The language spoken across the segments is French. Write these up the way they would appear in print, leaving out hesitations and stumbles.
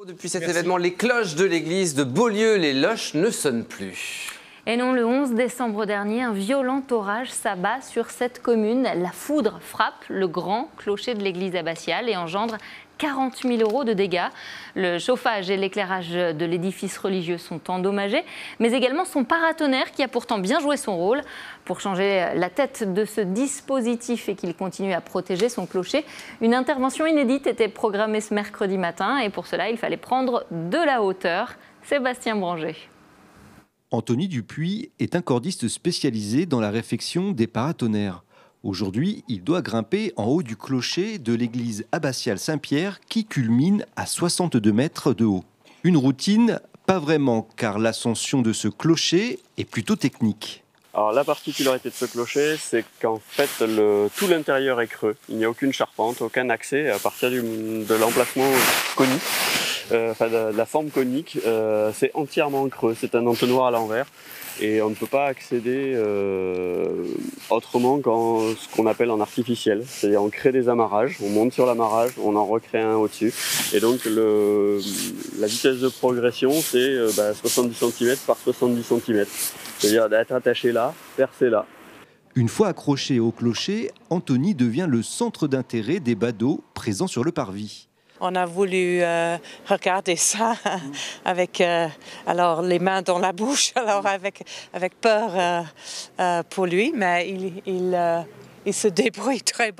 Depuis cet événement, les cloches de l'église de Beaulieu-les-Loches ne sonnent plus. Et non, le 11 décembre dernier, un violent orage s'abat sur cette commune. La foudre frappe le grand clocher de l'église abbatiale et engendre 40 000 € de dégâts. Le chauffage et l'éclairage de l'édifice religieux sont endommagés, mais également son paratonnerre qui a pourtant bien joué son rôle. Pour changer la tête de ce dispositif et qu'il continue à protéger son clocher, une intervention inédite était programmée ce mercredi matin et pour cela, il fallait prendre de la hauteur. Sébastien Branger. Anthony Dupuis est un cordiste spécialisé dans la réfection des paratonnerres. Aujourd'hui, il doit grimper en haut du clocher de l'église abbatiale Saint-Pierre qui culmine à 62 mètres de haut. Une routine, pas vraiment, car l'ascension de ce clocher est plutôt technique. Alors la particularité de ce clocher, c'est qu'en fait tout l'intérieur est creux. Il n'y a aucune charpente, aucun accès à partir de l'emplacement conique. De la forme conique, c'est entièrement creux, c'est un entonnoir à l'envers et on ne peut pas accéder autrement qu'en ce qu'on appelle en artificiel, c'est-à-dire on crée des amarrages, on monte sur l'amarrage, on en recrée un au-dessus et donc la vitesse de progression c'est 70 cm par 70 cm, c'est-à-dire d'être attaché là, percer là. Une fois accroché au clocher, Anthony devient le centre d'intérêt des badauds présents sur le parvis. On a voulu regarder ça avec alors les mains dans la bouche, alors avec peur pour lui, mais il se débrouille très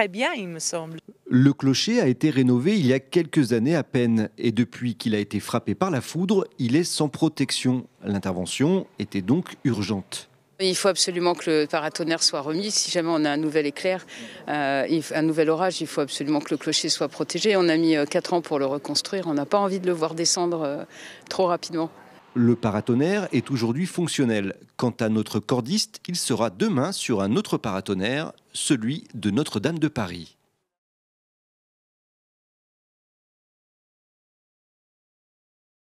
bien, il me semble. Le clocher a été rénové il y a quelques années à peine et depuis qu'il a été frappé par la foudre, il est sans protection. L'intervention était donc urgente. Il faut absolument que le paratonnerre soit remis. Si jamais on a un nouvel éclair, un nouvel orage, il faut absolument que le clocher soit protégé. On a mis 4 ans pour le reconstruire. On n'a pas envie de le voir descendre trop rapidement. Le paratonnerre est aujourd'hui fonctionnel. Quant à notre cordiste, il sera demain sur un autre paratonnerre, celui de Notre-Dame de Paris.